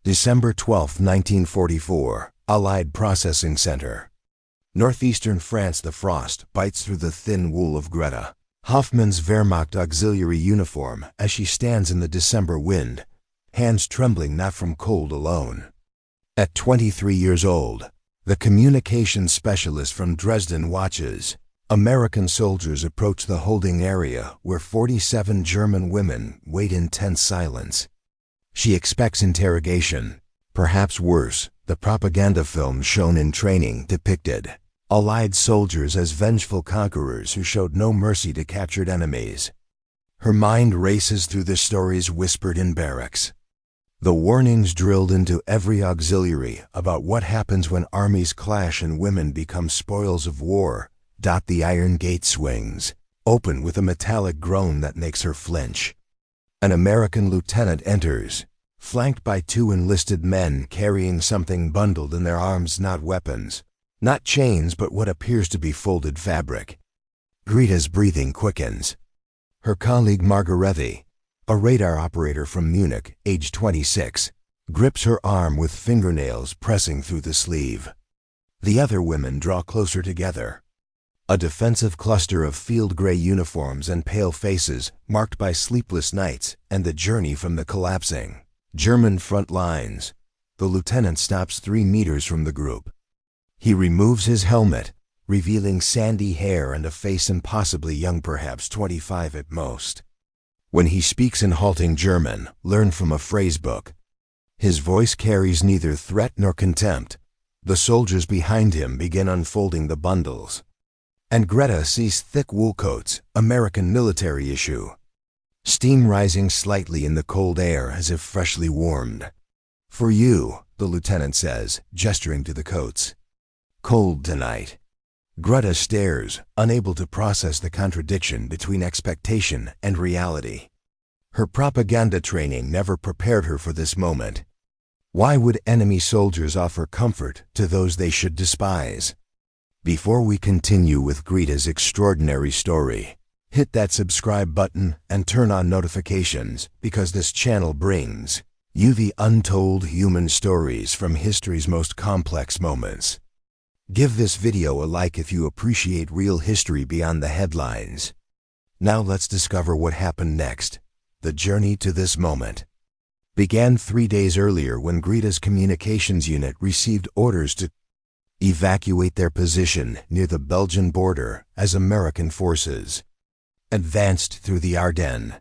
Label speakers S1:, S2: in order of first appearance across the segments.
S1: December 12, 1944, Allied Processing Center. Northeastern France. The frost bites through the thin wool of Greta Hoffmann's Wehrmacht auxiliary uniform as she stands in the December wind, hands trembling not from cold alone. At 23 years old, the communications specialist from Dresden watches American soldiers approach the holding area where 47 German women wait in tense silence. She expects interrogation. Perhaps worse, the propaganda films shown in training depicted Allied soldiers as vengeful conquerors who showed no mercy to captured enemies. Her mind races through the stories whispered in barracks. The warnings drilled into every auxiliary about what happens when armies clash and women become spoils of war. The iron gate swings open with a metallic groan that makes her flinch. An American lieutenant enters, flanked by 2 enlisted men carrying something bundled in their arms, not weapons, not chains, but what appears to be folded fabric. Greta's breathing quickens. Her colleague Margarethi, a radar operator from Munich, age 26, grips her arm with fingernails pressing through the sleeve. The other women draw closer together. A defensive cluster of field gray uniforms and pale faces marked by sleepless nights and the journey from the collapsing German front lines. The lieutenant stops 3 meters from the group. He removes his helmet, revealing sandy hair and a face impossibly young, perhaps 25 at most. When he speaks in halting German, learned from a phrasebook, his voice carries neither threat nor contempt. The soldiers behind him begin unfolding the bundles. And Greta sees thick wool coats, American military issue. Steam rising slightly in the cold air as if freshly warmed. "For you," the lieutenant says, gesturing to the coats. "Cold tonight." Greta stares, unable to process the contradiction between expectation and reality. Her propaganda training never prepared her for this moment. Why would enemy soldiers offer comfort to those they should despise? Before we continue with Greta's extraordinary story, hit that subscribe button and turn on notifications, because this channel brings you the untold human stories from history's most complex moments. Give this video a like if you appreciate real history beyond the headlines. Now let's discover what happened next. The journey to this moment began 3 days earlier when Greta's communications unit received orders to evacuate their position near the Belgian border as American forces advanced through the Ardennes.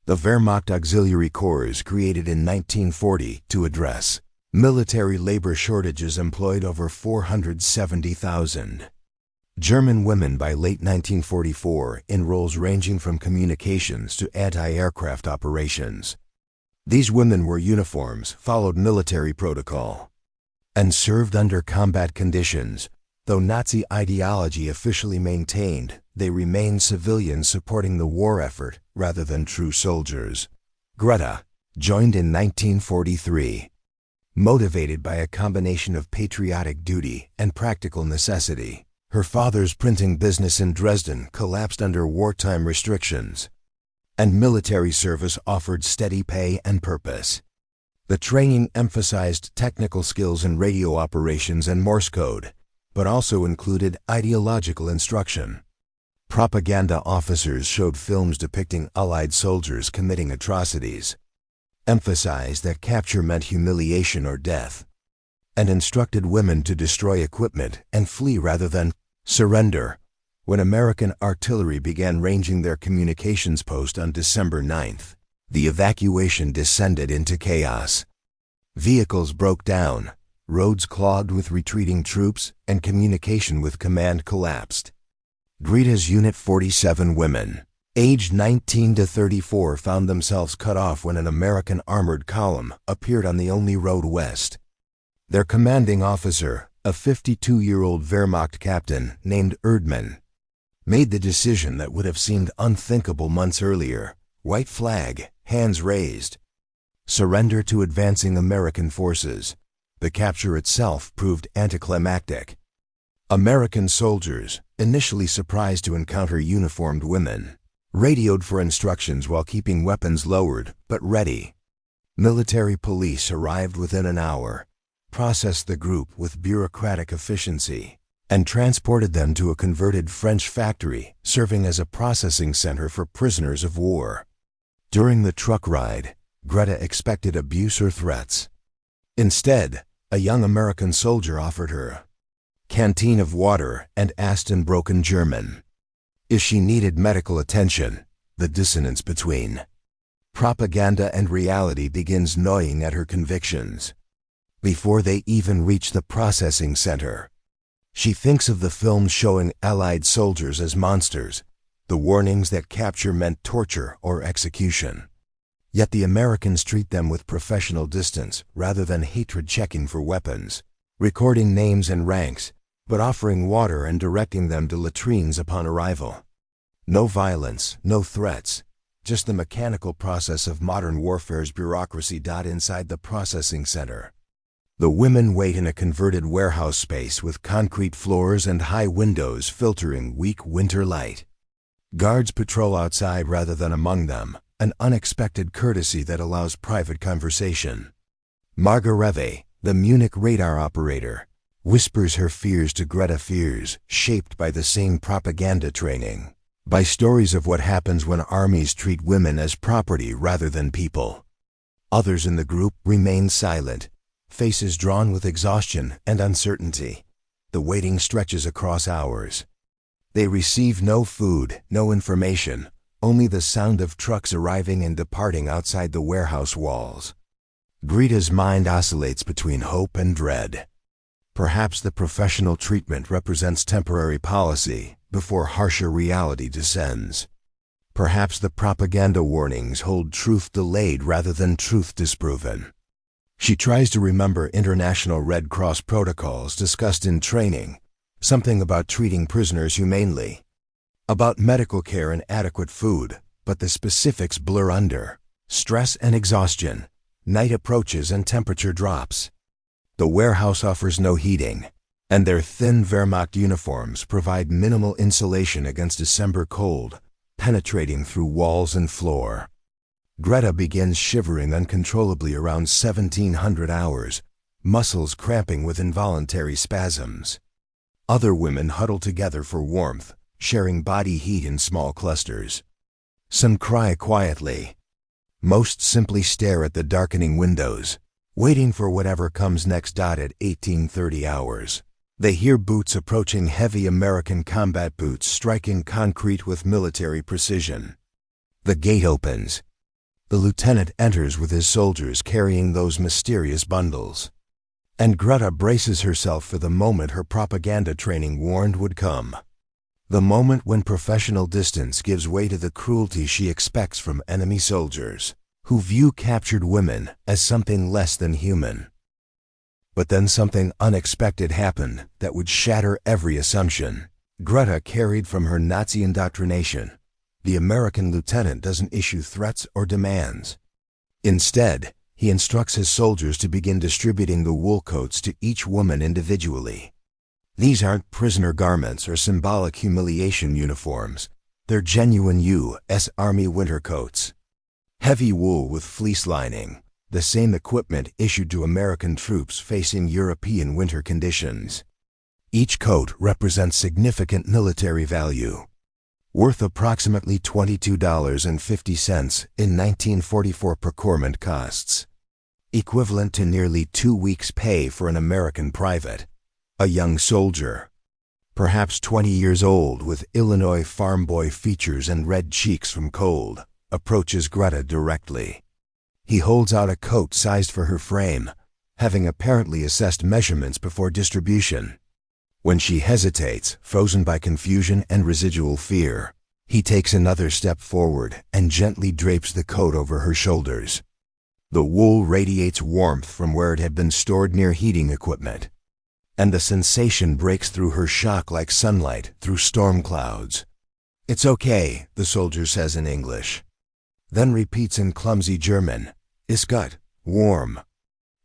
S1: The Wehrmacht Auxiliary Corps, created in 1940 to address military labor shortages, employed over 470,000 German women by late 1944 in roles ranging from communications to anti-aircraft operations. These women wore uniforms, followed military protocol, and served under combat conditions. Though Nazi ideology officially maintained, they remained civilians supporting the war effort rather than true soldiers. Greta joined in 1943, motivated by a combination of patriotic duty and practical necessity. Her father's printing business in Dresden collapsed under wartime restrictions, and military service offered steady pay and purpose. The training emphasized technical skills in radio operations and Morse code, but also included ideological instruction. Propaganda officers showed films depicting Allied soldiers committing atrocities, emphasized that capture meant humiliation or death, and instructed women to destroy equipment and flee rather than surrender. When American artillery began ranging their communications post on December 9th, the evacuation descended into chaos. Vehicles broke down, roads clogged with retreating troops, and communication with command collapsed. Greta's unit, 47 women, aged 19 to 34, found themselves cut off when an American armored column appeared on the only road west. Their commanding officer, a 52-year-old Wehrmacht captain named Erdmann, made the decision that would have seemed unthinkable months earlier. White flag, hands raised. Surrender to advancing American forces. The capture itself proved anticlimactic. American soldiers, initially surprised to encounter uniformed women, radioed for instructions while keeping weapons lowered but ready. Military police arrived within an hour, processed the group with bureaucratic efficiency, and transported them to a converted French factory serving as a processing center for prisoners of war. During the truck ride, Greta expected abuse or threats. Instead, a young American soldier offered her a canteen of water and asked in broken German if she needed medical attention. The dissonance between propaganda and reality begins gnawing at her convictions. Before they even reach the processing center, she thinks of the films showing Allied soldiers as monsters, the warnings that capture meant torture or execution. Yet the Americans treat them with professional distance rather than hatred, checking for weapons, recording names and ranks, but offering water and directing them to latrines upon arrival. No violence, no threats, just the mechanical process of modern warfare's bureaucracy. Inside the processing center, the women wait in a converted warehouse space with concrete floors and high windows filtering weak winter light. Guards patrol outside rather than among them, an unexpected courtesy that allows private conversation. Margareve, the Munich radar operator, whispers her fears to Greta, fears shaped by the same propaganda training, by stories of what happens when armies treat women as property rather than people. Others in the group remain silent, faces drawn with exhaustion and uncertainty. The waiting stretches across hours. They receive no food, no information, only the sound of trucks arriving and departing outside the warehouse walls. Greta's mind oscillates between hope and dread. Perhaps the professional treatment represents temporary policy before harsher reality descends. Perhaps the propaganda warnings hold truth delayed rather than truth disproven. She tries to remember International Red Cross protocols discussed in training, something about treating prisoners humanely, about medical care and adequate food, but the specifics blur under stress and exhaustion, night approaches and temperature drops. The warehouse offers no heating, and their thin Wehrmacht uniforms provide minimal insulation against December cold, penetrating through walls and floor. Greta begins shivering uncontrollably around 1700 hours, muscles cramping with involuntary spasms. Other women huddle together for warmth, sharing body heat in small clusters. Some cry quietly. Most simply stare at the darkening windows, waiting for whatever comes next. At 1830 hours, they hear boots approaching, heavy American combat boots striking concrete with military precision. The gate opens. The lieutenant enters with his soldiers carrying those mysterious bundles. And Greta braces herself for the moment her propaganda training warned would come. The moment when professional distance gives way to the cruelty she expects from enemy soldiers, who view captured women as something less than human. But then something unexpected happened that would shatter every assumption Greta carried from her Nazi indoctrination. The American lieutenant doesn't issue threats or demands. Instead, he instructs his soldiers to begin distributing the wool coats to each woman individually. These aren't prisoner garments or symbolic humiliation uniforms. They're genuine U.S. Army winter coats. Heavy wool with fleece lining, the same equipment issued to American troops facing European winter conditions. Each coat represents significant military value, worth approximately $22.50 in 1944 procurement costs, equivalent to nearly 2 weeks' pay for an American private. A young soldier, perhaps 20 years old with Illinois farm boy features and red cheeks from cold, approaches Greta directly. He holds out a coat sized for her frame, having apparently assessed measurements before distribution. When she hesitates, frozen by confusion and residual fear, he takes another step forward and gently drapes the coat over her shoulders. The wool radiates warmth from where it had been stored near heating equipment, and the sensation breaks through her shock like sunlight through storm clouds. "It's okay," the soldier says in English, then repeats in clumsy German, "Ist gut, warm."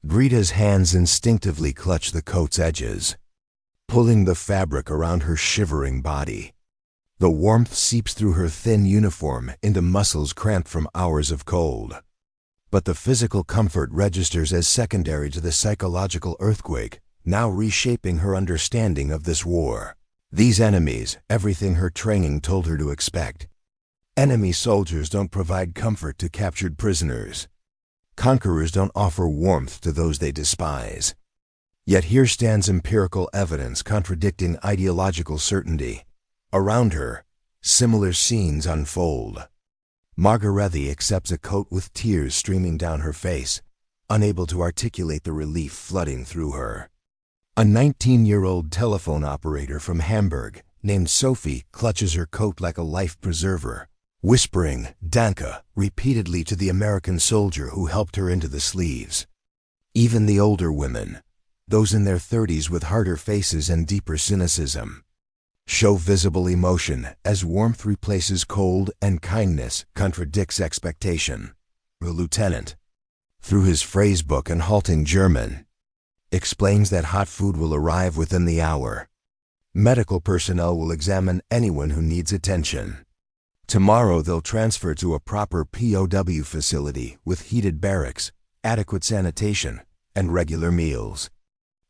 S1: Greta's hands instinctively clutch the coat's edges, pulling the fabric around her shivering body. The warmth seeps through her thin uniform into muscles cramped from hours of cold. But the physical comfort registers as secondary to the psychological earthquake, now reshaping her understanding of this war. These enemies, everything her training told her to expect. Enemy soldiers don't provide comfort to captured prisoners. Conquerors don't offer warmth to those they despise. Yet here stands empirical evidence contradicting ideological certainty. Around her, similar scenes unfold. Margarethe accepts a coat with tears streaming down her face, unable to articulate the relief flooding through her. A 19-year-old telephone operator from Hamburg, named Sophie, clutches her coat like a life preserver, whispering "Danke" repeatedly to the American soldier who helped her into the sleeves. Even the older women, those in their 30s with harder faces and deeper cynicism, show visible emotion as warmth replaces cold and kindness contradicts expectation. The lieutenant, through his phrase book and halting German, explains that hot food will arrive within the hour. Medical personnel will examine anyone who needs attention. Tomorrow they'll transfer to a proper POW facility with heated barracks, adequate sanitation, and regular meals.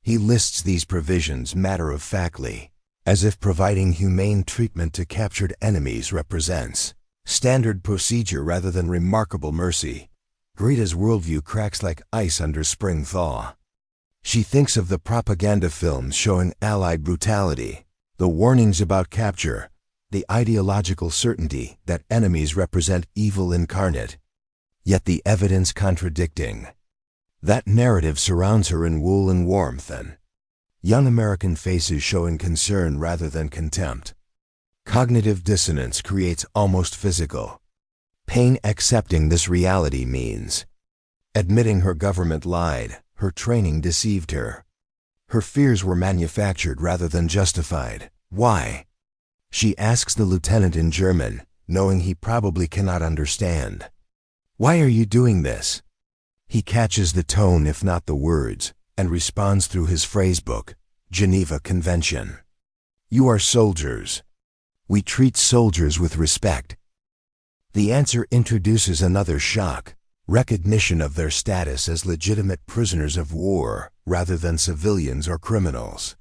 S1: He lists these provisions matter-of-factly, as if providing humane treatment to captured enemies represents standard procedure rather than remarkable mercy. Greta's worldview cracks like ice under spring thaw. She thinks of the propaganda films showing Allied brutality, the warnings about capture, the ideological certainty that enemies represent evil incarnate, yet the evidence contradicting. That narrative surrounds her in wool and warmth, and young American faces showing concern rather than contempt. Cognitive dissonance creates almost physical pain. Accepting this reality means admitting her government lied, her training deceived her. Her fears were manufactured rather than justified. Why? She asks the lieutenant in German, knowing he probably cannot understand. Why are you doing this? He catches the tone if not the words, and responds through his phrasebook, Geneva Convention. You are soldiers. We treat soldiers with respect. The answer introduces another shock, recognition of their status as legitimate prisoners of war rather than civilians or criminals.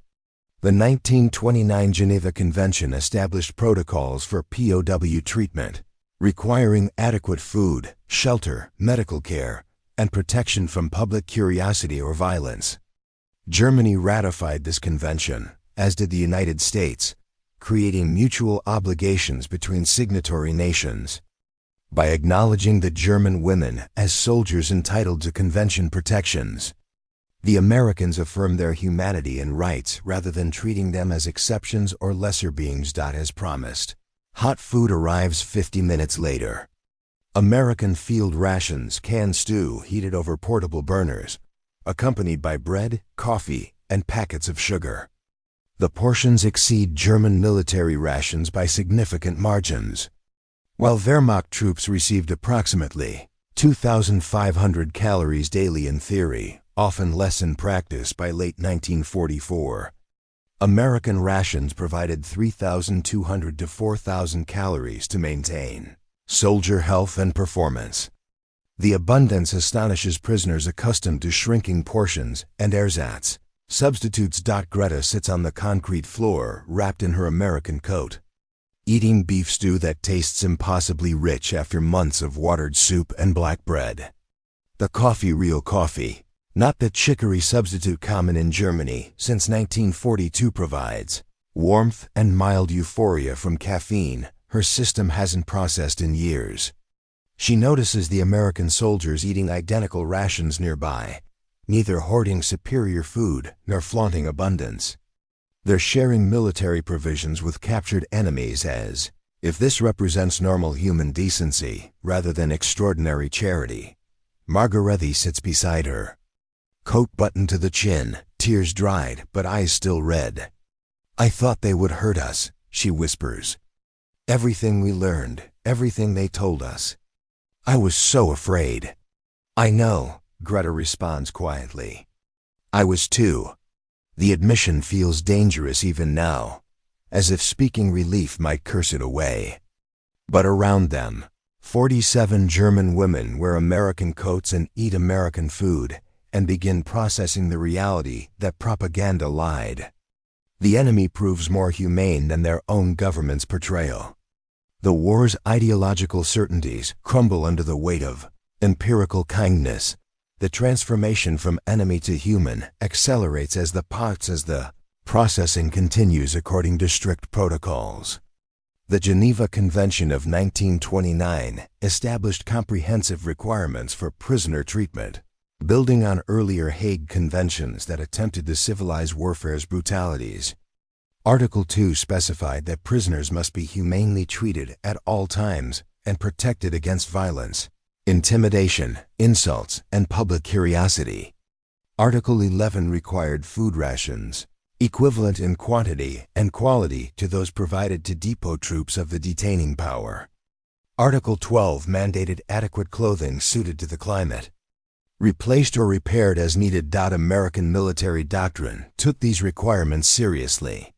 S1: The 1929 Geneva Convention established protocols for POW treatment, requiring adequate food, shelter, medical care, and protection from public curiosity or violence. Germany ratified this convention, as did the United States, creating mutual obligations between signatory nations. By acknowledging the German women as soldiers entitled to convention protections, the Americans affirmed their humanity and rights rather than treating them as exceptions or lesser beings. As promised, hot food arrives 50 minutes later. American field rations, canned stew heated over portable burners, accompanied by bread, coffee, and packets of sugar. The portions exceed German military rations by significant margins. While Wehrmacht troops received approximately 2,500 calories daily in theory, often less in practice by late 1944, American rations provided 3,200 to 4,000 calories to maintain soldier health and performance. The abundance astonishes prisoners accustomed to shrinking portions and ersatz substitutes. Greta sits on the concrete floor, wrapped in her American coat, eating beef stew that tastes impossibly rich after months of watered soup and black bread. The coffee, real coffee, not the chicory substitute common in Germany since 1942, provides warmth and mild euphoria from caffeine her system hasn't processed in years. She notices the American soldiers eating identical rations nearby, neither hoarding superior food nor flaunting abundance. They're sharing military provisions with captured enemies as if this represents normal human decency rather than extraordinary charity. Margarethe sits beside her, coat buttoned to the chin, tears dried but eyes still red. I thought they would hurt us, she whispers. Everything we learned, everything they told us. I was so afraid. I know, Greta responds quietly. I was too. The admission feels dangerous even now, as if speaking relief might curse it away. But around them, 47 German women wear American coats and eat American food, and begin processing the reality that propaganda lied. The enemy proves more humane than their own government's portrayal. The war's ideological certainties crumble under the weight of empirical kindness. The transformation from enemy to human accelerates as the processing continues according to strict protocols. The Geneva Convention of 1929 established comprehensive requirements for prisoner treatment, building on earlier Hague conventions that attempted to civilize warfare's brutalities. Article 2 specified that prisoners must be humanely treated at all times and protected against violence, intimidation, insults, and public curiosity. Article 11 required food rations, equivalent in quantity and quality to those provided to depot troops of the detaining power. Article 12 mandated adequate clothing suited to the climate. Replaced or repaired as needed. American military doctrine took these requirements seriously,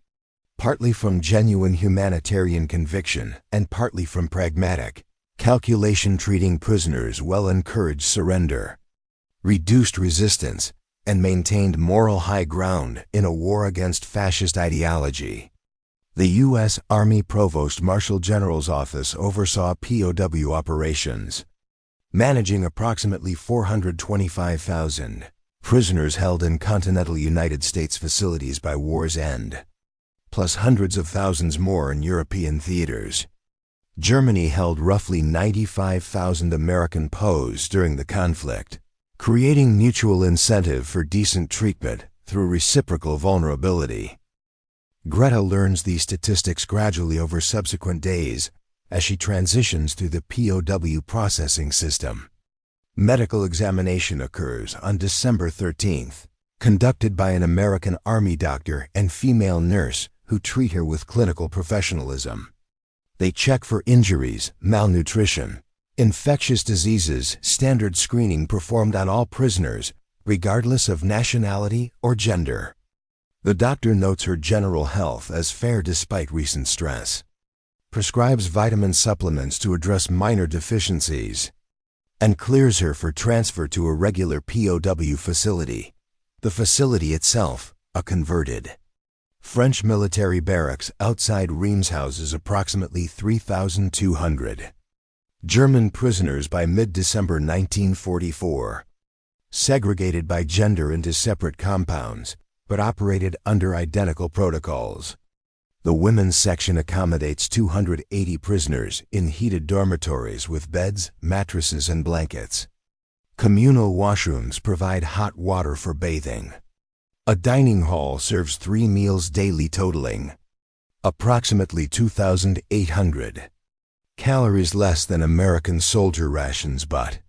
S1: partly from genuine humanitarian conviction and partly from pragmatic calculation. Treating prisoners well encouraged surrender, reduced resistance, and maintained moral high ground in a war against fascist ideology. The U.S. Army Provost Marshal General's Office oversaw POW operations, managing approximately 425,000 prisoners held in continental United States facilities by war's end, plus hundreds of thousands more in European theaters. Germany held roughly 95,000 American POWs during the conflict, creating mutual incentive for decent treatment through reciprocal vulnerability. Greta learns these statistics gradually over subsequent days as she transitions through the POW processing system. Medical examination occurs on December 13th, conducted by an American Army doctor and female nurse who treat her with clinical professionalism. They check for injuries, malnutrition, infectious diseases. Standard screening performed on all prisoners, regardless of nationality or gender. The doctor notes her general health as fair despite recent stress, prescribes vitamin supplements to address minor deficiencies, and clears her for transfer to a regular POW facility. The facility itself, a converted French military barracks outside Reims, houses approximately 3,200 German prisoners by mid-December 1944, segregated by gender into separate compounds, but operated under identical protocols. The women's section accommodates 280 prisoners in heated dormitories with beds, mattresses, and blankets. Communal washrooms provide hot water for bathing. A dining hall serves 3 meals daily, totaling approximately 2,800 calories, less than American soldier rations but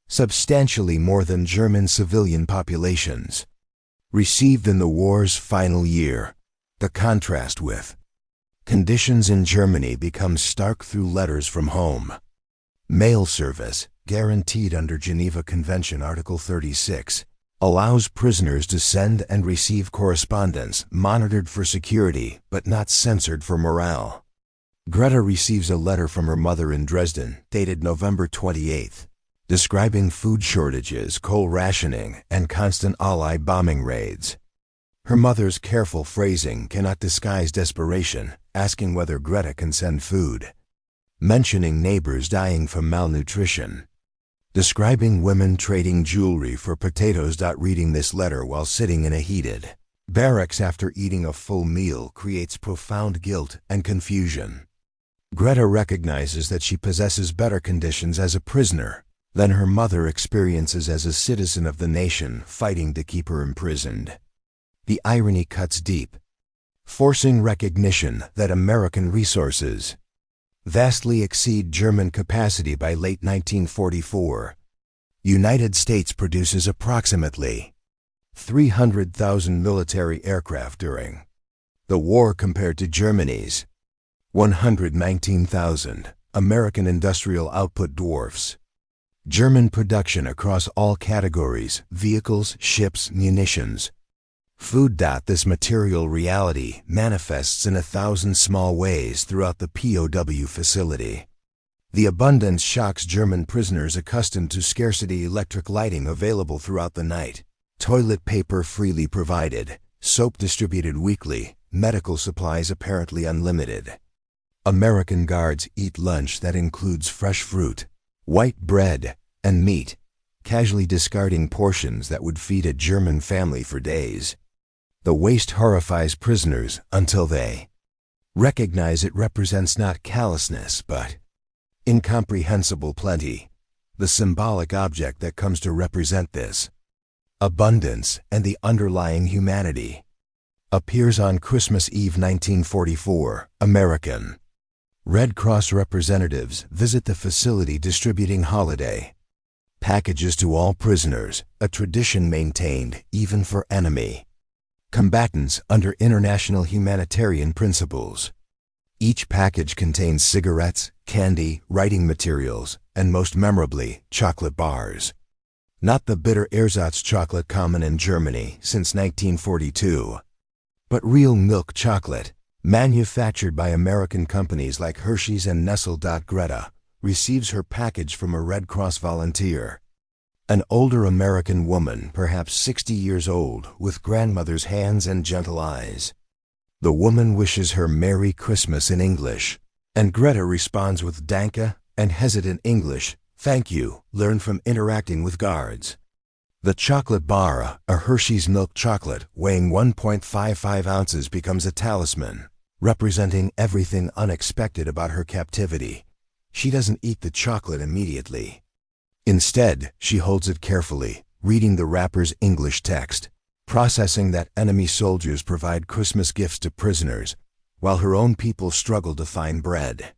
S1: substantially more than German civilian populations. Received in the war's final year, the contrast with conditions in Germany becomes stark through letters from home. Mail service, guaranteed under Geneva Convention Article 36, allows prisoners to send and receive correspondence monitored for security but not censored for morale. Greta receives a letter from her mother in Dresden, dated November 28, describing food shortages, coal rationing, and constant Allied bombing raids. Her mother's careful phrasing cannot disguise desperation, asking whether Greta can send food, mentioning neighbors dying from malnutrition, describing women trading jewelry for potatoes. Reading this letter while sitting in a heated barracks after eating a full meal creates profound guilt and confusion. Greta recognizes that she possesses better conditions as a prisoner than her mother experiences as a citizen of the nation fighting to keep her imprisoned. The irony cuts deep, forcing recognition that American resources vastly exceed German capacity. By late 1944, United States produces approximately 300,000 military aircraft during the war compared to Germany's 119,000. American industrial output dwarfs German production across all categories: vehicles, ships, munitions, food. This material reality manifests in 1,000 small ways throughout the POW facility. The abundance shocks German prisoners accustomed to scarcity electric lighting available throughout the night, toilet paper freely provided, soap distributed weekly, medical supplies apparently unlimited. American guards eat lunch that includes fresh fruit, white bread, and meat, casually discarding portions that would feed a German family for days. The waste horrifies prisoners until they recognize it represents not callousness but incomprehensible plenty, the symbolic object that comes to represent this abundance and the underlying humanity. Appears on Christmas Eve 1944, American Red Cross representatives visit the facility distributing holiday packages to all prisoners, a tradition maintained even for enemy combatants under international humanitarian principles. Each package contains cigarettes, candy, writing materials, and most memorably, chocolate bars. Not the bitter ersatz chocolate common in Germany since 1942, but real milk chocolate, manufactured by American companies like Hershey's and Nestle. Greta receives her package from a Red Cross volunteer, an older American woman, perhaps 60 years old, with grandmother's hands and gentle eyes. The woman wishes her Merry Christmas in English, and Greta responds with Danke and hesitant English, thank you, learned from interacting with guards. The chocolate bar, a Hershey's milk chocolate weighing 1.55 ounces, becomes a talisman, representing everything unexpected about her captivity. She doesn't eat the chocolate immediately. Instead, she holds it carefully, reading the wrapper's English text, processing that enemy soldiers provide Christmas gifts to prisoners, while her own people struggle to find bread.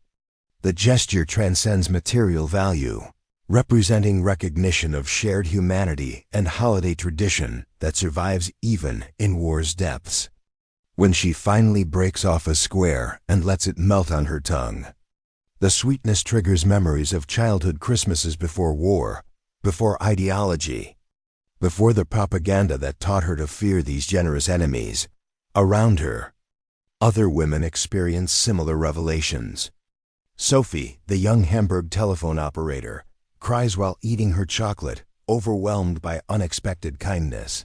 S1: The gesture transcends material value, representing recognition of shared humanity and holiday tradition that survives even in war's depths. When she finally breaks off a square and lets it melt on her tongue, the sweetness triggers memories of childhood Christmases before war, before ideology, before the propaganda that taught her to fear these generous enemies. Around her, other women experience similar revelations. Sophie, the young Hamburg telephone operator, cries while eating her chocolate, overwhelmed by unexpected kindness.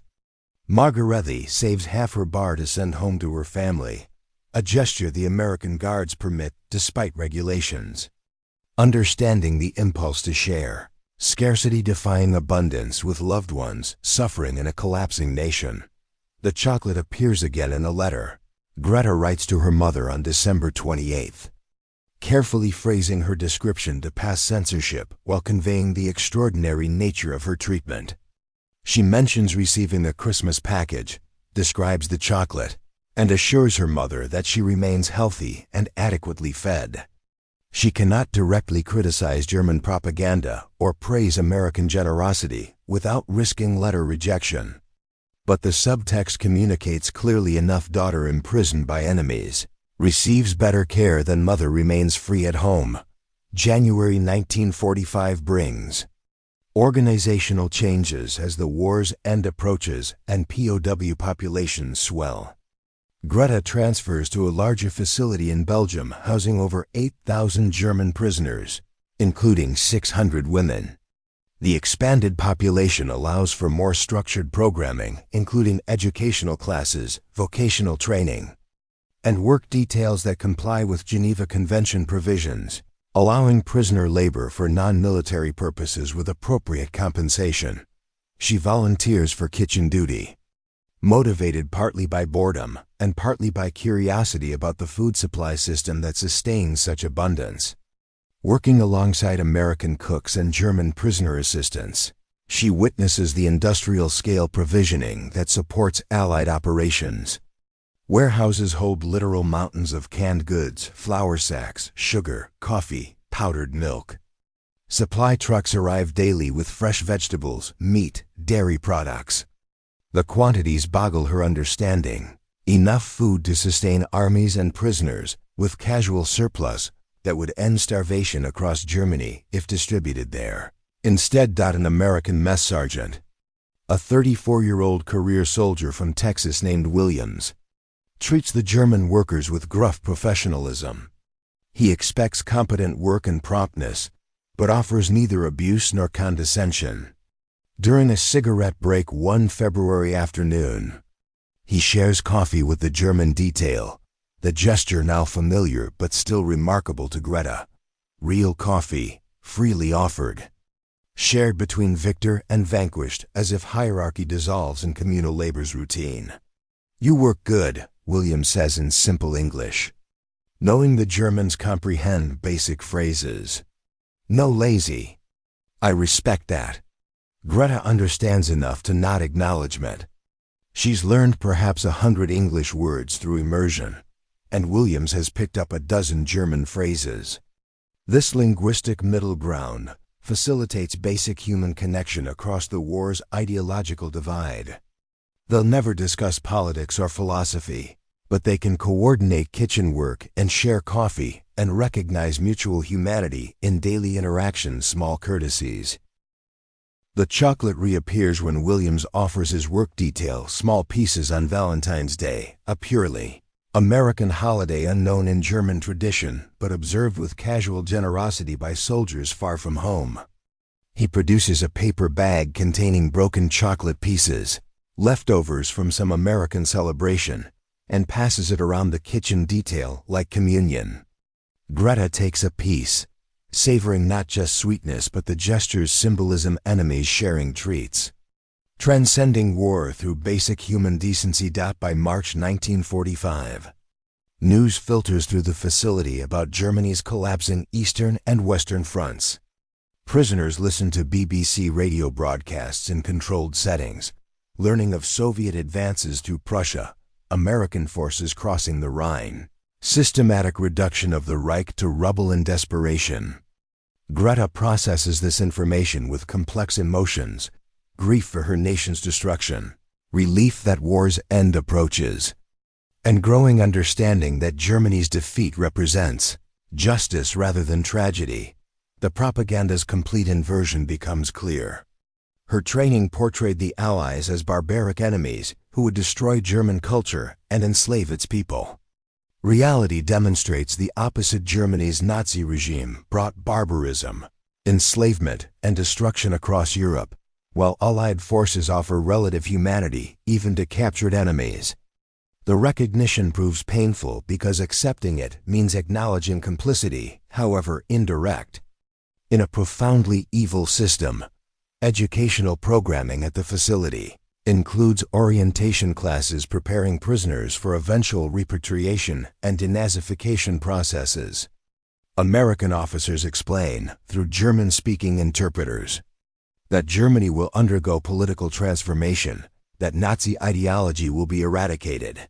S1: Margarete saves half her bar to send home to her family, a gesture the American guards permit despite regulations. Understanding the impulse to share, scarcity-defying abundance with loved ones suffering in a collapsing nation. The chocolate appears again in a letter Greta writes to her mother on December 28th, carefully phrasing her description to pass censorship while conveying the extraordinary nature of her treatment. She mentions receiving a Christmas package, describes the chocolate, and assures her mother that she remains healthy and adequately fed. She cannot directly criticize German propaganda or praise American generosity without risking letter rejection. But the subtext communicates clearly enough: daughter imprisoned by enemies receives better care than mother remains free at home. January 1945 brings organizational changes as the war's end approaches and POW populations swell. Greta transfers to a larger facility in Belgium housing over 8,000 German prisoners, including 600 women. The expanded population allows for more structured programming, including educational classes, vocational training, and work details that comply with Geneva Convention provisions, allowing prisoner labor for non-military purposes with appropriate compensation. She volunteers for kitchen duty, motivated partly by boredom and partly by curiosity about the food supply system that sustains such abundance. Working alongside American cooks and German prisoner assistants, she witnesses the industrial-scale provisioning that supports Allied operations. Warehouses hold literal mountains of canned goods, flour sacks, sugar, coffee, powdered milk. Supply trucks arrive daily with fresh vegetables, meat, dairy products. The quantities boggle her understanding. Enough food to sustain armies and prisoners, with casual surplus that would end starvation across Germany if distributed there. Instead, an American mess sergeant, a 34-year-old career soldier from Texas named Williams, treats the German workers with gruff professionalism. He expects competent work and promptness, but offers neither abuse nor condescension. During a cigarette break one February afternoon, he shares coffee with the German detail, the gesture now familiar but still remarkable to Greta. Real coffee, freely offered. Shared between victor and vanquished as if hierarchy dissolves in communal labor's routine. "You work good," Williams says in simple English, knowing the Germans comprehend basic phrases. "No lazy." I respect that. Greta understands enough to nod acknowledgement. She's learned perhaps 100 English words through immersion, and Williams has picked up a dozen German phrases. This linguistic middle ground facilitates basic human connection across the war's ideological divide. They'll never discuss politics or philosophy, but they can coordinate kitchen work and share coffee and recognize mutual humanity in daily interactions, small courtesies. The chocolate reappears when Williams offers his work detail small pieces on Valentine's Day, a purely American holiday unknown in German tradition but observed with casual generosity by soldiers far from home. He produces a paper bag containing broken chocolate pieces, leftovers from some American celebration, and passes it around the kitchen detail like communion. Greta takes a piece, savoring not just sweetness but the gesture's symbolism, enemies sharing treats. Transcending war through basic human decency. By March 1945, news filters through the facility about Germany's collapsing eastern and western fronts. Prisoners listen to BBC radio broadcasts in controlled settings, learning of Soviet advances through Prussia, American forces crossing the Rhine, systematic reduction of the Reich to rubble and desperation. Greta processes this information with complex emotions, grief for her nation's destruction, relief that war's end approaches, and growing understanding that Germany's defeat represents justice rather than tragedy. The propaganda's complete inversion becomes clear. Her training portrayed the Allies as barbaric enemies who would destroy German culture and enslave its people. Reality demonstrates the opposite. Germany's Nazi regime brought barbarism, enslavement, and destruction across Europe, while Allied forces offer relative humanity even to captured enemies. The recognition proves painful because accepting it means acknowledging complicity, however indirect. In a profoundly evil system, educational programming at the facility includes orientation classes preparing prisoners for eventual repatriation and denazification processes. American officers explain, through German-speaking interpreters, that Germany will undergo political transformation, that Nazi ideology will be eradicated,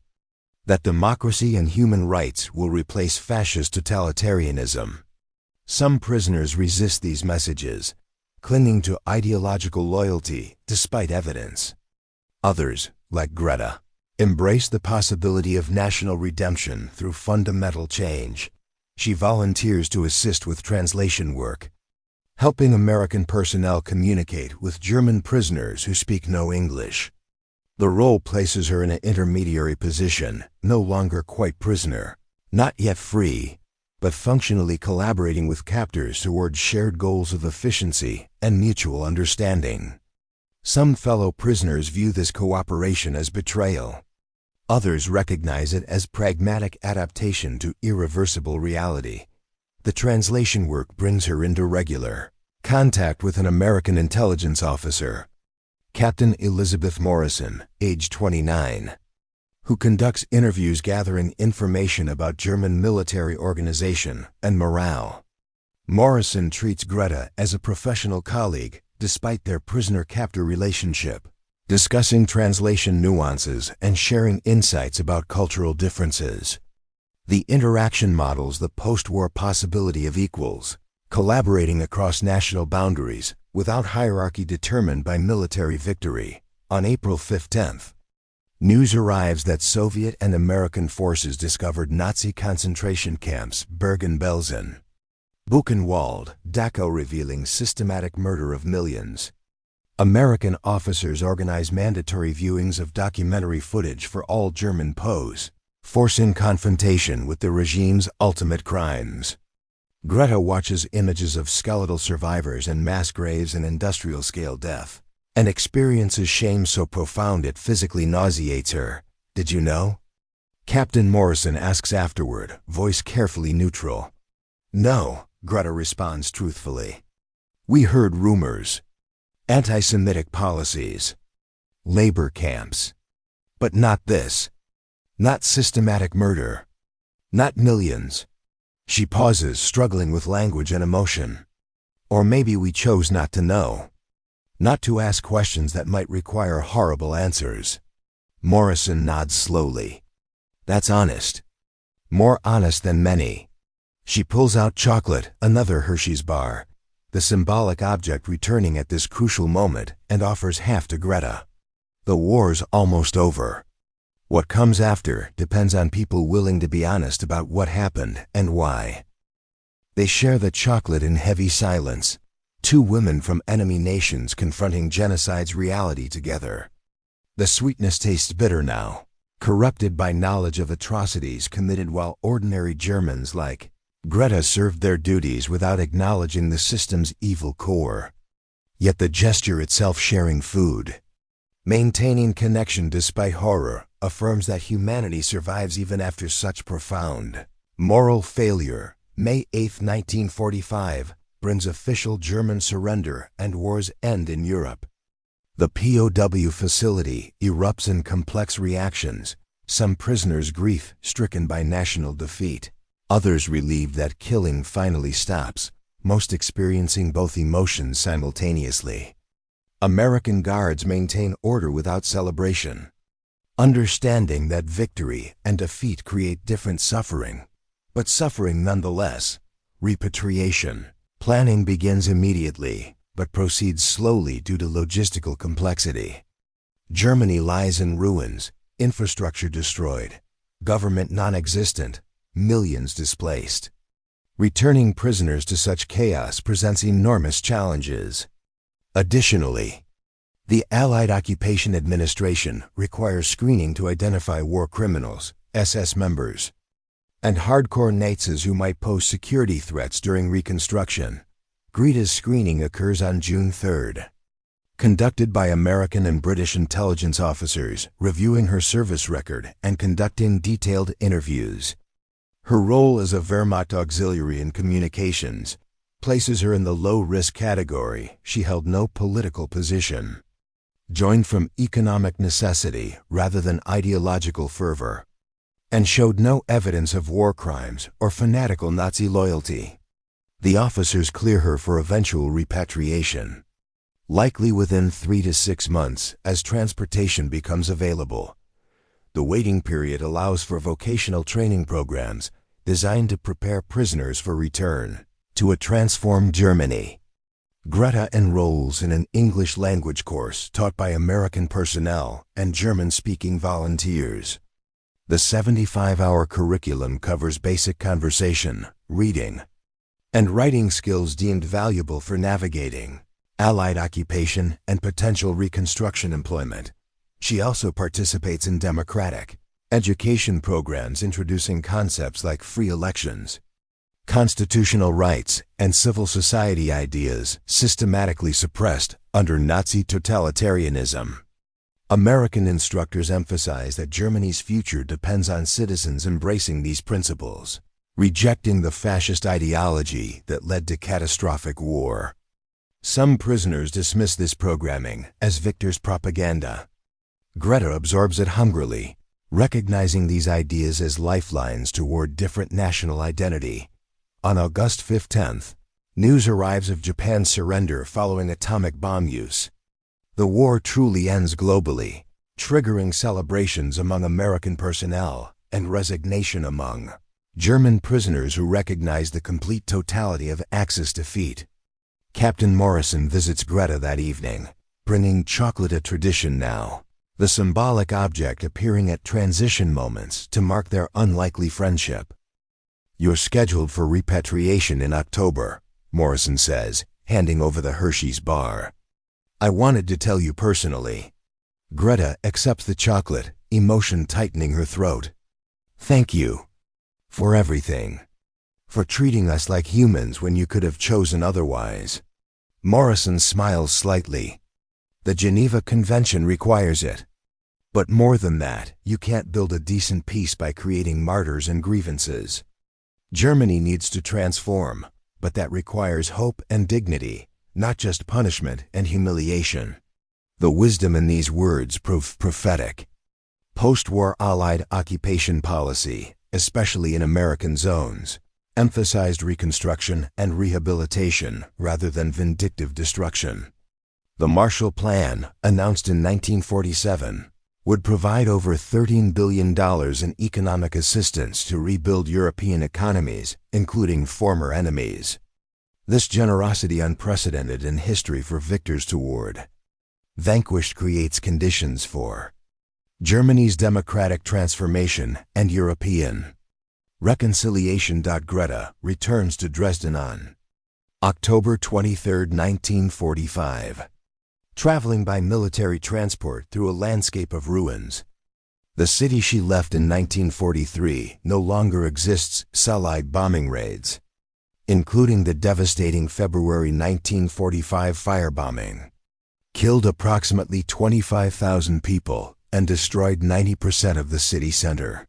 S1: that democracy and human rights will replace fascist totalitarianism. Some prisoners resist these messages, clinging to ideological loyalty despite evidence. Others, like Greta, embrace the possibility of national redemption through fundamental change. She volunteers to assist with translation work, helping American personnel communicate with German prisoners who speak no English. The role places her in an intermediary position, no longer quite prisoner, not yet free, but functionally collaborating with captors toward shared goals of efficiency and mutual understanding. Some fellow prisoners view this cooperation as betrayal. Others recognize it as pragmatic adaptation to irreversible reality. The translation work brings her into regular contact with an American intelligence officer, Captain Elizabeth Morrison, age 29, who conducts interviews gathering information about German military organization and morale. Morrison treats Greta as a professional colleague despite their prisoner-captor relationship, discussing translation nuances and sharing insights about cultural differences. The interaction models the post-war possibility of equals, collaborating across national boundaries without hierarchy determined by military victory. On April 15th, news arrives that Soviet and American forces discovered Nazi concentration camps Bergen-Belsen, Buchenwald, Dachau, revealing systematic murder of millions. American officers organize mandatory viewings of documentary footage for all German POWs, forcing confrontation with the regime's ultimate crimes. Greta watches images of skeletal survivors and mass graves and industrial-scale death, and experiences shame so profound it physically nauseates her. Did you know? Captain Morrison asks afterward, voice carefully neutral. No, Greta responds truthfully. We heard rumors. Anti-Semitic policies. Labor camps. But not this. Not systematic murder. Not millions. She pauses, struggling with language and emotion. Or maybe we chose not to know. Not to ask questions that might require horrible answers. Morrison nods slowly. That's honest. More honest than many. She pulls out chocolate, another Hershey's bar, the symbolic object returning at this crucial moment, and offers half to Greta. The war's almost over. What comes after depends on people willing to be honest about what happened and why. They share the chocolate in heavy silence, two women from enemy nations confronting genocide's reality together. The sweetness tastes bitter now, corrupted by knowledge of atrocities committed while ordinary Germans like Greta served their duties without acknowledging the system's evil core. Yet the gesture itself, sharing food, maintaining connection despite horror, affirms that humanity survives even after such profound moral failure. May 8, 1945, brings official German surrender and war's end in Europe. The POW facility erupts in complex reactions, some prisoners grief-stricken by national defeat, others relieved that killing finally stops, most experiencing both emotions simultaneously. American guards maintain order without celebration, understanding that victory and defeat create different suffering, but suffering nonetheless. Repatriation planning begins immediately, but proceeds slowly due to logistical complexity. Germany lies in ruins, infrastructure destroyed, government non-existent, millions displaced. Returning prisoners to such chaos presents enormous challenges. Additionally, the Allied Occupation Administration requires screening to identify war criminals, SS members, and hardcore Nazis who might pose security threats during reconstruction. Greta's screening occurs on June 3rd. Conducted by American and British intelligence officers, reviewing her service record and conducting detailed interviews. Her role as a Wehrmacht auxiliary in communications places her in the low-risk category. She held no political position. Joined from economic necessity rather than ideological fervor, and showed no evidence of war crimes or fanatical Nazi loyalty. The officers clear her for eventual repatriation, likely within 3 to 6 months as transportation becomes available. The waiting period allows for vocational training programs designed to prepare prisoners for return to a transformed Germany. Greta enrolls in an English language course taught by American personnel and German-speaking volunteers. The 75-hour curriculum covers basic conversation, reading, and writing skills deemed valuable for navigating Allied occupation and potential reconstruction employment. She also participates in democratic education programs introducing concepts like free elections, constitutional rights, and civil society ideas systematically suppressed under Nazi totalitarianism. American instructors emphasize that Germany's future depends on citizens embracing these principles, rejecting the fascist ideology that led to catastrophic war. Some prisoners dismiss this programming as Victor's propaganda. Greta absorbs it hungrily, recognizing these ideas as lifelines toward different national identity. On August 15th, news arrives of Japan's surrender following atomic bomb use. The war truly ends globally, triggering celebrations among American personnel and resignation among German prisoners who recognize the complete totality of Axis defeat. Captain Morrison visits Greta that evening, bringing chocolate, a tradition now, the symbolic object appearing at transition moments to mark their unlikely friendship. You're scheduled for repatriation in October, Morrison says, handing over the Hershey's bar. I wanted to tell you personally. Greta accepts the chocolate, emotion tightening her throat. Thank you for everything, for treating us like humans when you could have chosen otherwise. Morrison smiles slightly. The Geneva Convention requires it. But more than that, you can't build a decent peace by creating martyrs and grievances. Germany needs to transform, but that requires hope and dignity, not just punishment and humiliation. The wisdom in these words prove prophetic. Post-war Allied occupation policy, especially in American zones, emphasized reconstruction and rehabilitation rather than vindictive destruction. The Marshall Plan, announced in 1947, would provide over $13 billion in economic assistance to rebuild European economies, including former enemies. This generosity unprecedented in history for victors toward vanquished creates conditions for Germany's democratic transformation and European reconciliation. Greta returns to Dresden on October 23, 1945. Traveling by military transport through a landscape of ruins. The city she left in 1943 no longer exists. Allied bombing raids, including the devastating February 1945 firebombing, killed approximately 25,000 people and destroyed 90% of the city center.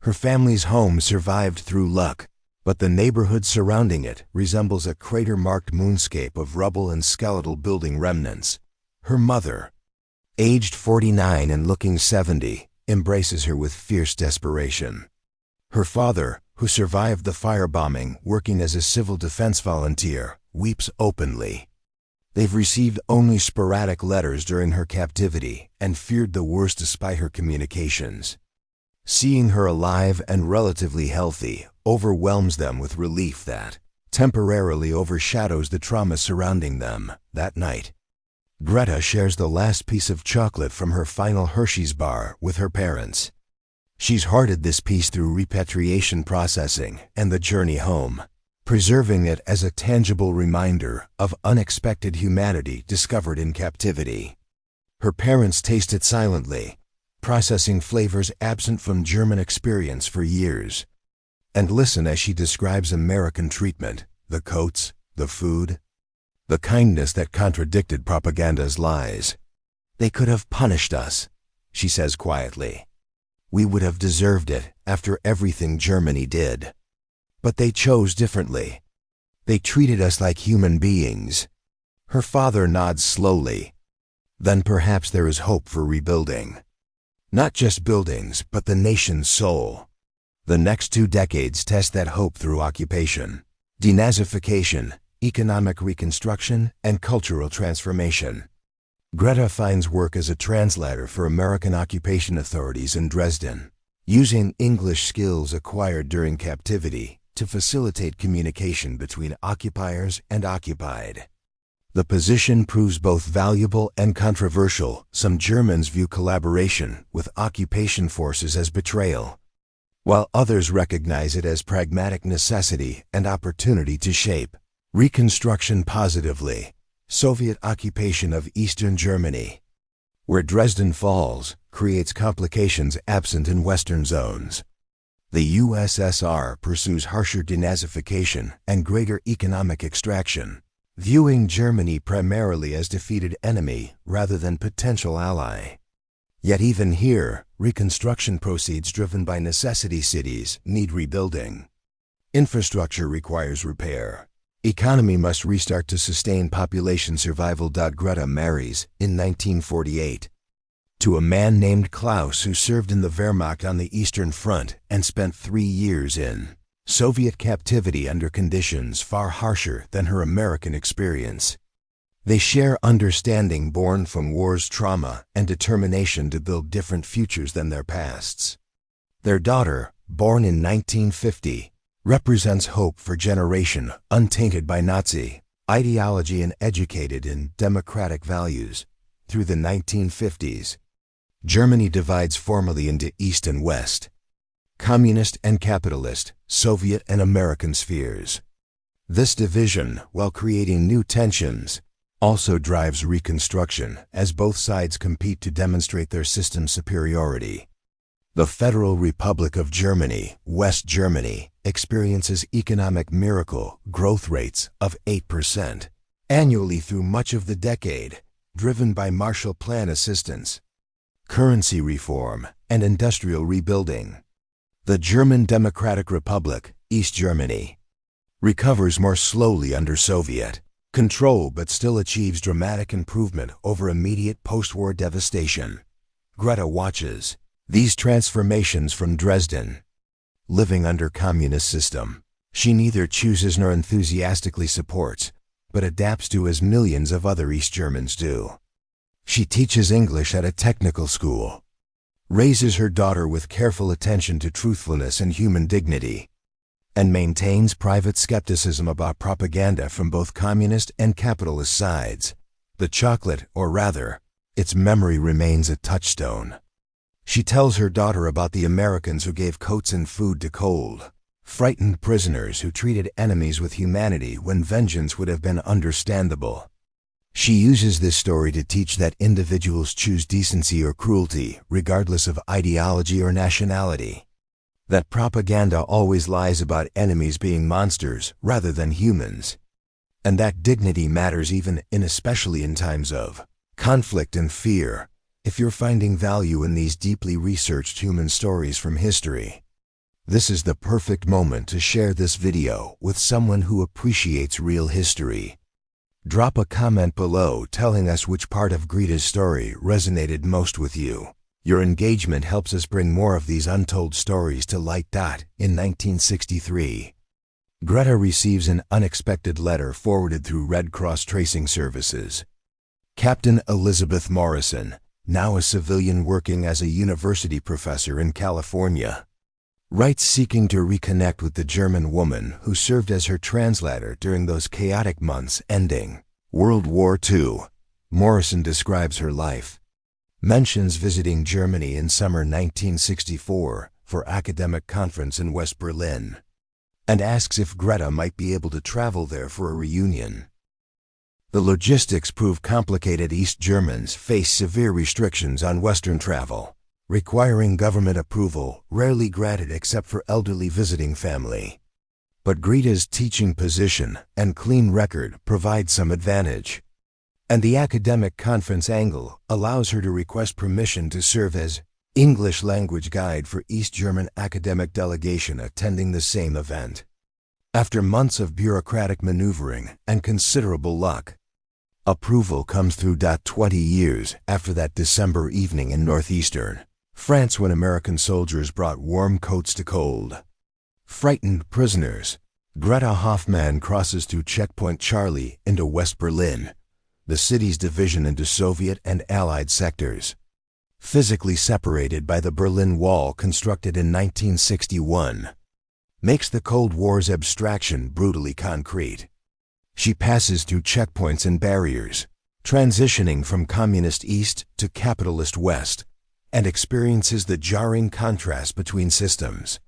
S1: Her family's home survived through luck, but the neighborhood surrounding it resembles a crater-marked moonscape of rubble and skeletal building remnants. Her mother, aged 49 and looking 70, embraces her with fierce desperation. Her father, who survived the firebombing working as a civil defense volunteer, weeps openly. They've received only sporadic letters during her captivity and feared the worst despite her communications. Seeing her alive and relatively healthy overwhelms them with relief that temporarily overshadows the trauma surrounding them. That night, Greta shares the last piece of chocolate from her final Hershey's bar with her parents. She's hoarded this piece through repatriation processing and the journey home, preserving it as a tangible reminder of unexpected humanity discovered in captivity. Her parents taste it silently, processing flavors absent from German experience for years, and listen as she describes American treatment, the coats, the food, the kindness that contradicted propaganda's lies. They could have punished us, she says quietly. We would have deserved it after everything Germany did. But they chose differently. They treated us like human beings. Her father nods slowly. Then perhaps there is hope for rebuilding. Not just buildings, but the nation's soul. The next 2 decades test that hope through occupation, denazification, economic reconstruction, and cultural transformation. Greta finds work as a translator for American occupation authorities in Dresden, using English skills acquired during captivity to facilitate communication between occupiers and occupied. The position proves both valuable and controversial. Some Germans view collaboration with occupation forces as betrayal, while others recognize it as pragmatic necessity and opportunity to shape reconstruction positively. Soviet occupation of Eastern Germany, where Dresden falls, creates complications absent in Western zones. The USSR pursues harsher denazification and greater economic extraction, viewing Germany primarily as defeated enemy rather than potential ally. Yet even here, reconstruction proceeds driven by necessity. Cities need rebuilding. Infrastructure requires repair. Economy must restart to sustain population survival. Greta marries, in 1948, to a man named Klaus who served in the Wehrmacht on the Eastern Front and spent 3 years in Soviet captivity under conditions far harsher than her American experience. They share understanding born from war's trauma and determination to build different futures than their pasts. Their daughter, born in 1950, represents hope for generation untainted by Nazi ideology and educated in democratic values. Through the 1950s, Germany divides formally into East and West, communist and capitalist, Soviet and American spheres. This division, while creating new tensions, also drives reconstruction as both sides compete to demonstrate their system's superiority. The Federal Republic of Germany, West Germany, experiences economic miracle growth rates of 8% annually through much of the decade, driven by Marshall Plan assistance, currency reform, and industrial rebuilding. The German Democratic Republic, East Germany, recovers more slowly under Soviet control but still achieves dramatic improvement over immediate post-war devastation. Greta watches these transformations from Dresden. Living under communist system, she neither chooses nor enthusiastically supports, but adapts to as millions of other East Germans do. She teaches English at a technical school, raises her daughter with careful attention to truthfulness and human dignity, and maintains private skepticism about propaganda from both communist and capitalist sides. The chocolate, or rather, its memory remains a touchstone. She tells her daughter about the Americans who gave coats and food to cold, frightened prisoners who treated enemies with humanity when vengeance would have been understandable. She uses this story to teach that individuals choose decency or cruelty, regardless of ideology or nationality. That propaganda always lies about enemies being monsters rather than humans. And that dignity matters even and especially in times of conflict and fear. If you're finding value in these deeply researched human stories from history, this is the perfect moment to share this video with someone who appreciates real history. Drop a comment below telling us which part of Greta's story resonated most with you. Your engagement helps us bring more of these untold stories to light. In 1963, Greta receives an unexpected letter forwarded through Red Cross tracing services. Captain Elizabeth Morrison, now a civilian working as a university professor in California, writes seeking to reconnect with the German woman who served as her translator during those chaotic months ending World War II. Morrison describes her life, mentions visiting Germany in summer 1964 for academic conference in West Berlin, and asks if Greta might be able to travel there for a reunion. The logistics prove complicated. East Germans face severe restrictions on Western travel, requiring government approval, rarely granted except for elderly visiting family. But Greta's teaching position and clean record provide some advantage, and the academic conference angle allows her to request permission to serve as English language guide for East German academic delegation attending the same event. After months of bureaucratic maneuvering and considerable luck, approval comes through. 20 years after that December evening in northeastern France when American soldiers brought warm coats to cold, frightened prisoners, Greta Hoffmann crosses through Checkpoint Charlie into West Berlin, the city's division into Soviet and Allied sectors. Physically separated by the Berlin Wall constructed in 1961, makes the Cold War's abstraction brutally concrete. She passes through checkpoints and barriers, transitioning from communist East to capitalist West, and experiences the jarring contrast between systems.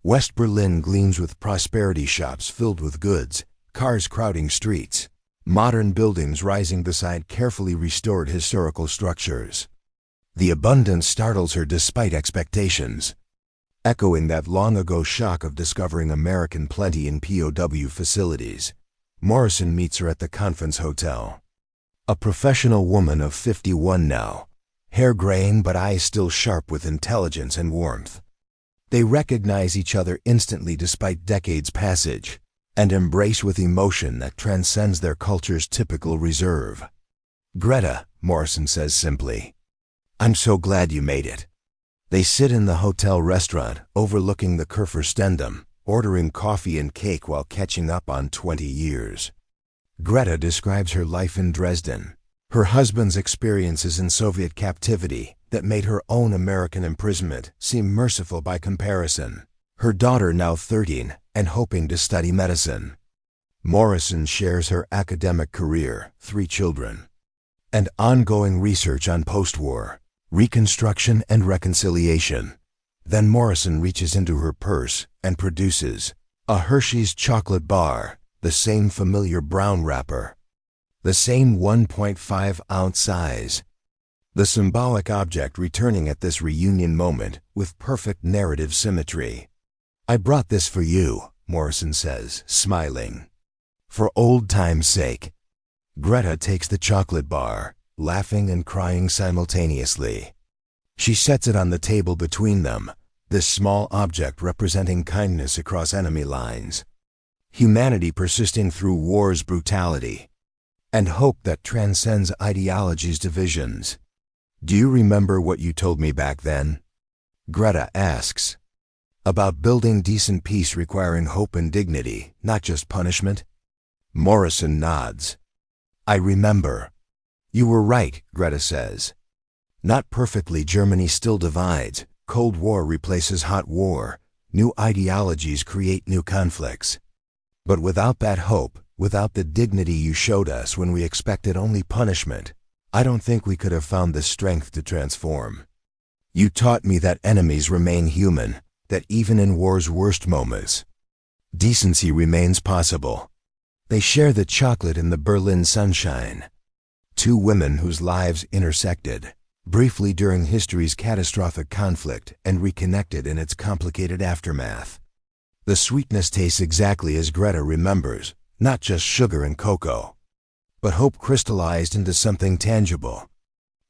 S1: West Berlin gleams with prosperity shops filled with goods, cars crowding streets, modern buildings rising beside carefully restored historical structures. The abundance startles her despite expectations, echoing that long-ago shock of discovering American plenty in POW facilities. Morrison meets her at the conference hotel. A professional woman of 51 now, hair graying but eyes still sharp with intelligence and warmth. They recognize each other instantly despite decades' passage, and embrace with emotion that transcends their culture's typical reserve. "Greta," Morrison says simply, "I'm so glad you made it." They sit in the hotel restaurant overlooking the Kurfürstendamm, ordering coffee and cake while catching up on 20 years. Greta describes her life in Dresden, her husband's experiences in Soviet captivity that made her own American imprisonment seem merciful by comparison, her daughter now 13 and hoping to study medicine. Morrison shares her academic career, 3 children, and ongoing research on post-war reconstruction and reconciliation. Then Morrison reaches into her purse and produces a Hershey's chocolate bar, the same familiar brown wrapper, the same 1.5-ounce size. the symbolic object returning at this reunion moment with perfect narrative symmetry. "I brought this for you," Morrison says, smiling. "For old time's sake." Greta takes the chocolate bar, laughing and crying simultaneously. She sets it on the table between them, this small object representing kindness across enemy lines, humanity persisting through war's brutality, and hope that transcends ideology's divisions. "Do you remember what you told me back then?" Greta asks. "About building decent peace requiring hope and dignity, not just punishment?" Morrison nods. "I remember." "You were right," Greta says. "Not perfectly, Germany still divides. Cold War replaces hot war. New ideologies create new conflicts. But without that hope, without the dignity you showed us when we expected only punishment, I don't think we could have found the strength to transform. You taught me that enemies remain human, that even in war's worst moments, decency remains possible." They share the chocolate in the Berlin sunshine. Two women whose lives intersected, briefly during history's catastrophic conflict and reconnected in its complicated aftermath. The sweetness tastes exactly as Greta remembers, not just sugar and cocoa, but hope crystallized into something tangible.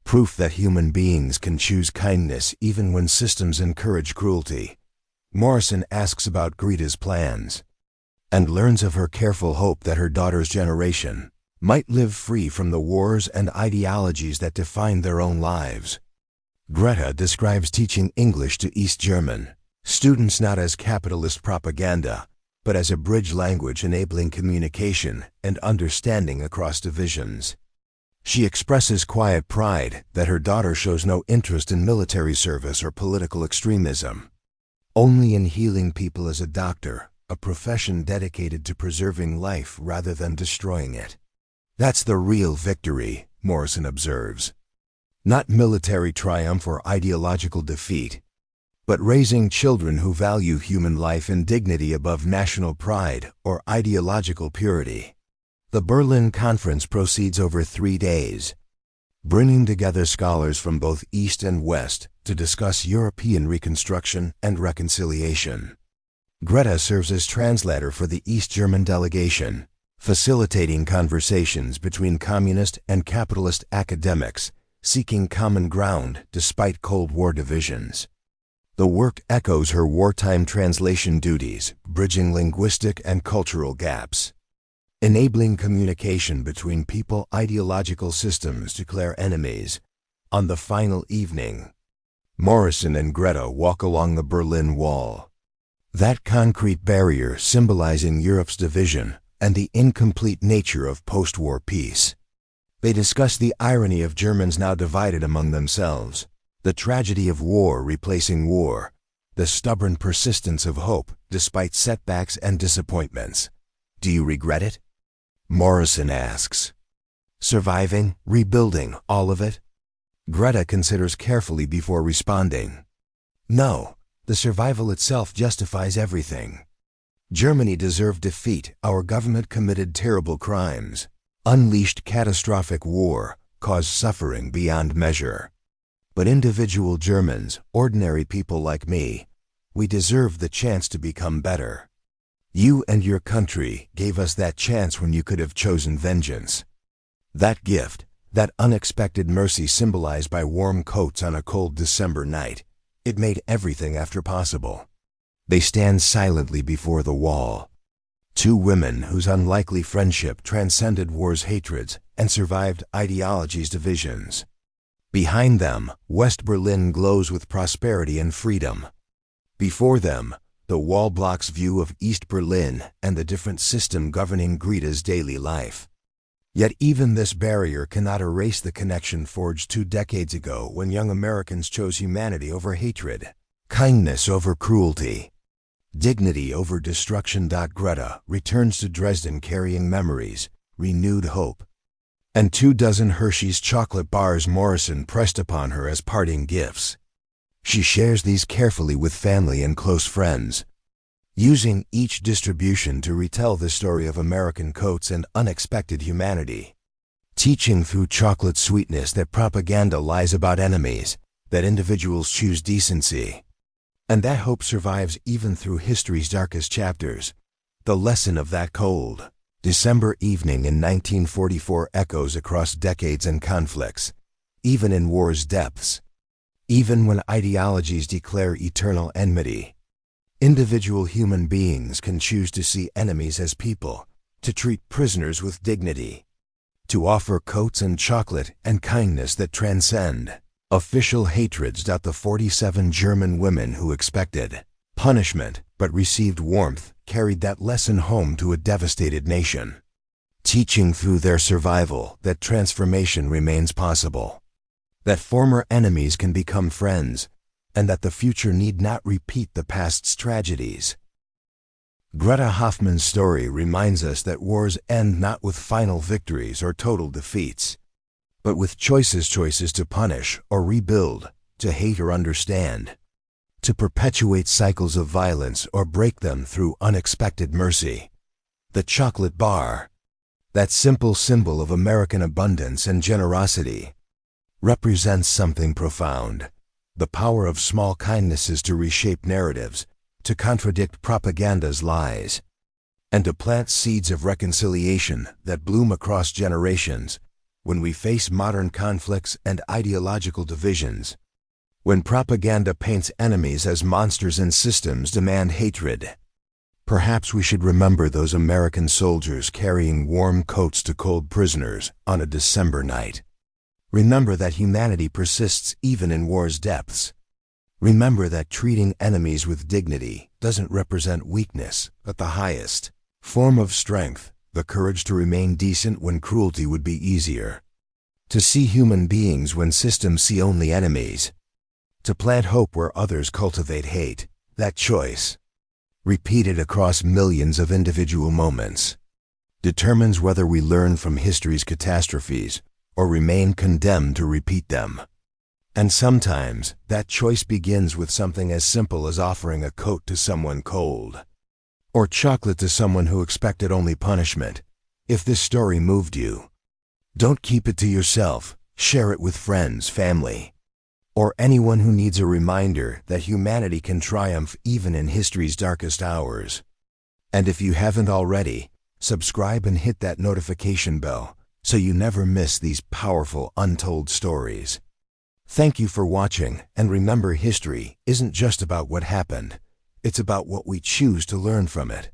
S1: Proof that human beings can choose kindness even when systems encourage cruelty. Morrison asks about Greta's plans, and learns of her careful hope that her daughter's generation might live free from the wars and ideologies that define their own lives. Greta describes teaching English to East German students not as capitalist propaganda, but as a bridge language enabling communication and understanding across divisions. She expresses quiet pride that her daughter shows no interest in military service or political extremism, only in healing people as a doctor, a profession dedicated to preserving life rather than destroying it. "That's the real victory," Morrison observes. "Not military triumph or ideological defeat, but raising children who value human life and dignity above national pride or ideological purity." The Berlin Conference proceeds over 3 days, bringing together scholars from both East and West to discuss European reconstruction and reconciliation. Greta serves as translator for the East German delegation, facilitating conversations between communist and capitalist academics seeking common ground despite Cold War divisions. The work echoes her wartime translation duties, bridging linguistic and cultural gaps, enabling communication between people. Ideological systems declare enemies. On the final evening, Morrison and Greta walk along the Berlin Wall, that concrete barrier symbolizing Europe's division and the incomplete nature of post-war peace. They discuss the irony of Germans now divided among themselves, the tragedy of war replacing war, the stubborn persistence of hope despite setbacks and disappointments. "Do you regret it?" Morrison asks. "Surviving, rebuilding, all of it?" Greta considers carefully before responding. "No, the survival itself justifies everything. Germany deserved defeat. Our government committed terrible crimes, unleashed catastrophic war, caused suffering beyond measure. But individual Germans, ordinary people like me, we deserve the chance to become better. You and your country gave us that chance when you could have chosen vengeance. That gift, that unexpected mercy symbolized by warm coats on a cold December night, it made everything after possible." They stand silently before the wall. Two women whose unlikely friendship transcended war's hatreds and survived ideology's divisions. Behind them, West Berlin glows with prosperity and freedom. Before them, the wall blocks view of East Berlin and the different system governing Greta's daily life. Yet even this barrier cannot erase the connection forged 2 decades ago when young Americans chose humanity over hatred, kindness over cruelty, dignity over destruction. Greta returns to Dresden carrying memories, renewed hope, and 24 Hershey's chocolate bars Morrison pressed upon her as parting gifts. She shares these carefully with family and close friends, using each distribution to retell the story of American coats and unexpected humanity. teaching through chocolate sweetness that propaganda lies about enemies, that individuals choose decency, and that hope survives even through history's darkest chapters. The lesson of that cold December evening in 1944 echoes across decades and conflicts, even in war's depths. Even when ideologies declare eternal enmity, individual human beings can choose to see enemies as people, to treat prisoners with dignity, to offer coats and chocolate and kindness that transcend official hatreds. The 47 German women who expected punishment but received warmth carried that lesson home to a devastated nation, teaching through their survival that transformation remains possible, that former enemies can become friends, and that the future need not repeat the past's tragedies. Greta Hoffmann's story reminds us that wars end not with final victories or total defeats, but with choices to punish or rebuild, to hate or understand, to perpetuate cycles of violence or break them through unexpected mercy. The chocolate bar, that simple symbol of American abundance and generosity, represents something profound: the power of small kindnesses to reshape narratives, to contradict propaganda's lies, and to plant seeds of reconciliation that bloom across generations. When we face modern conflicts and ideological divisions, when propaganda paints enemies as monsters and systems demand hatred, perhaps we should remember those American soldiers carrying warm coats to cold prisoners on a December night. Remember that humanity persists even in war's depths. Remember that treating enemies with dignity doesn't represent weakness, but the highest form of strength, the courage to remain decent when cruelty would be easier, to see human beings when systems see only enemies, to plant hope where others cultivate hate. That choice, repeated across millions of individual moments, determines whether we learn from history's catastrophes or remain condemned to repeat them. And sometimes that choice begins with something as simple as offering a coat to someone cold, or chocolate to someone who expected only punishment. If this story moved you, don't keep it to yourself. Share it with friends, family, or anyone who needs a reminder that humanity can triumph even in history's darkest hours. And if you haven't already, subscribe and hit that notification bell so you never miss these powerful untold stories. Thank you for watching, and remember, history isn't just about what happened, it's about what we choose to learn from it.